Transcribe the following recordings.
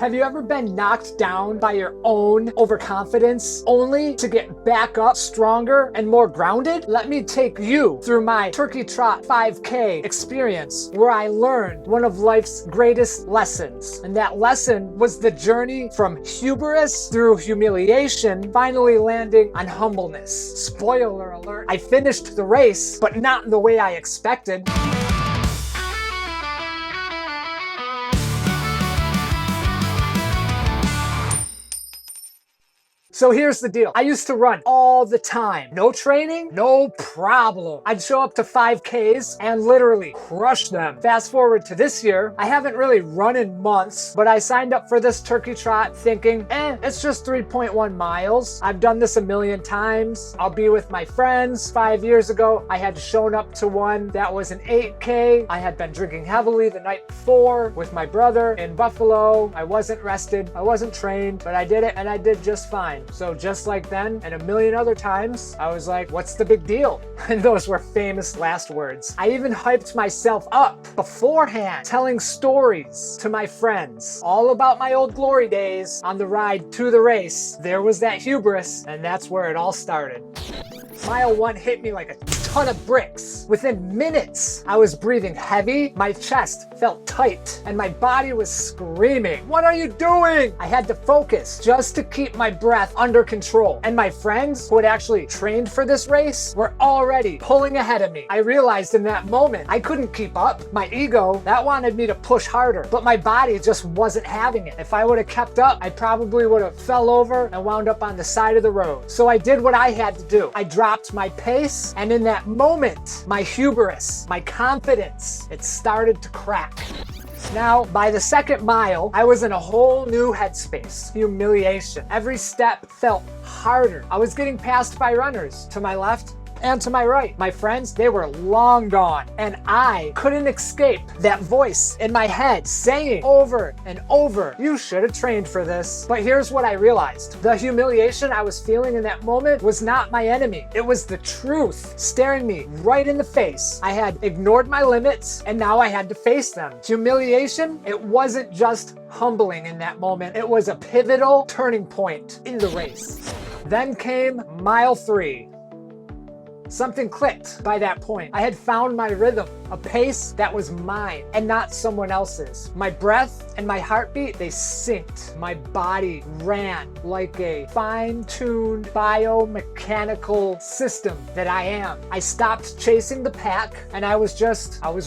Have you ever been knocked down by your own overconfidence only to get back up stronger and more grounded? Let me take you through my Turkey Trot 5K experience where I learned one of life's greatest lessons. And that lesson was the journey from hubris through humiliation, finally landing on humbleness. Spoiler alert, I finished the race, but not in the way I expected. So here's the deal. I used to run all the time. No training, no problem. I'd show up to 5Ks and literally crush them. Fast forward to this year, I haven't really run in months, but I signed up for this Turkey Trot thinking, it's just 3.1 miles. I've done this a million times. I'll be with my friends. 5 years ago, I had shown up to one that was an 8K. I had been drinking heavily the night before with my brother in Buffalo. I wasn't rested. I wasn't trained, but I did it and I did just fine. So just like then and a million other times, I was like, what's the big deal? And those were famous last words. I even hyped myself up beforehand, telling stories to my friends all about my old glory days on the ride to the race. There was that hubris, and that's where it all started. Mile 1 hit me like a ton of bricks. Within minutes, I was breathing heavy, my chest felt tight, and my body was screaming, "What are you doing?" I had to focus just to keep my breath under control. And my friends who had actually trained for this race were already pulling ahead of me. I realized in that moment, I couldn't keep up. My ego, that wanted me to push harder, but my body just wasn't having it. If I would have kept up, I probably would have fell over and wound up on the side of the road. So I did what I had to do. I dropped my pace, and in that moment, my hubris, my confidence, it started to crack. Now, by the second mile, I was in a whole new headspace. Humiliation. Every step felt harder. I was getting passed by runners to my left and to my right. My friends, they were long gone, and I couldn't escape that voice in my head saying over and over, "You should have trained for this." But here's what I realized. The humiliation I was feeling in that moment was not my enemy. It was the truth staring me right in the face. I had ignored my limits, and now I had to face them. Humiliation, it wasn't just humbling in that moment. It was a pivotal turning point in the race. Then came mile 3. Something clicked by that point. I had found my rhythm, a pace that was mine and not someone else's. My breath and my heartbeat, they synced. My body ran like a fine-tuned biomechanical system that I am. I stopped chasing the pack and I was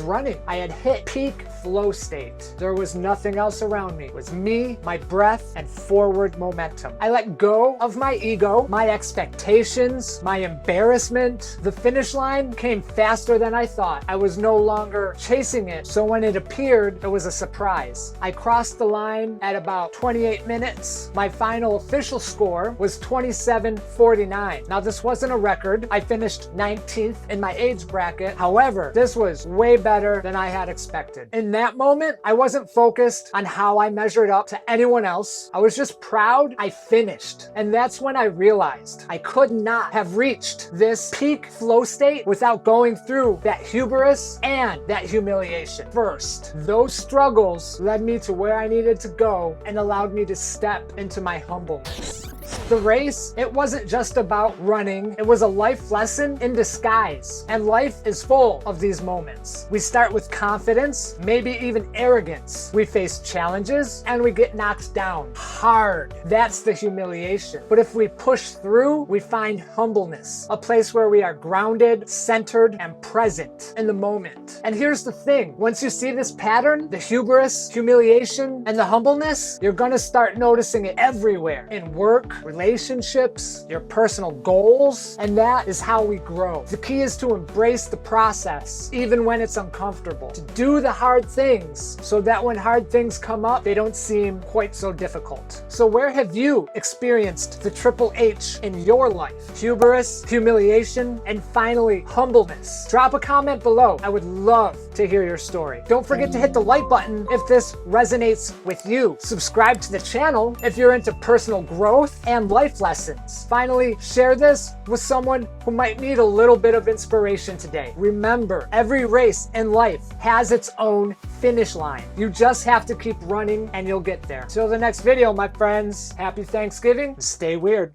running. I had hit peak flow state. There was nothing else around me. It was me, my breath, and forward momentum. I let go of my ego, my expectations, my embarrassment. The finish line came faster than I thought. I was no longer chasing it, so when it appeared, it was a surprise. I crossed the line at about 28 minutes. My final official score was 27:49. Now, this wasn't a record. I finished 19th in my age bracket. However, this was way better than I had expected. In that moment, I wasn't focused on how I measured up to anyone else. I was just proud I finished. And that's when I realized I could not have reached this peak flow state without going through that hubris and that humiliation. First, those struggles led me to where I needed to go and allowed me to step into my humbleness. The race, it wasn't just about running, it was a life lesson in disguise. And life is full of these moments. We start with confidence, maybe even arrogance. We face challenges and we get knocked down hard. That's the humiliation. But if we push through, we find humbleness, a place where we are grounded, centered, and present in the moment. And here's the thing, once you see this pattern, the hubris, humiliation, and the humbleness, you're gonna start noticing it everywhere, in work, relationships, your personal goals, and that is how we grow. The key is to embrace the process, even when it's uncomfortable, to do the hard things so that when hard things come up, they don't seem quite so difficult. So where have you experienced the triple H in your life? Hubris, humiliation, and finally, humbleness. Drop a comment below. I would love to hear your story. Don't forget to hit the like button if this resonates with you. Subscribe to the channel if you're into personal growth and life lessons. Finally, share this with someone who might need a little bit of inspiration today. Remember, every race in life has its own finish line. You just have to keep running and you'll get there. Till the next video, my friends, happy Thanksgiving and stay weird.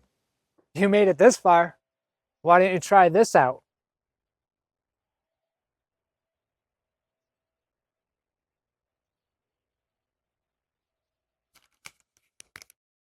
You made it this far. Why don't you try this out?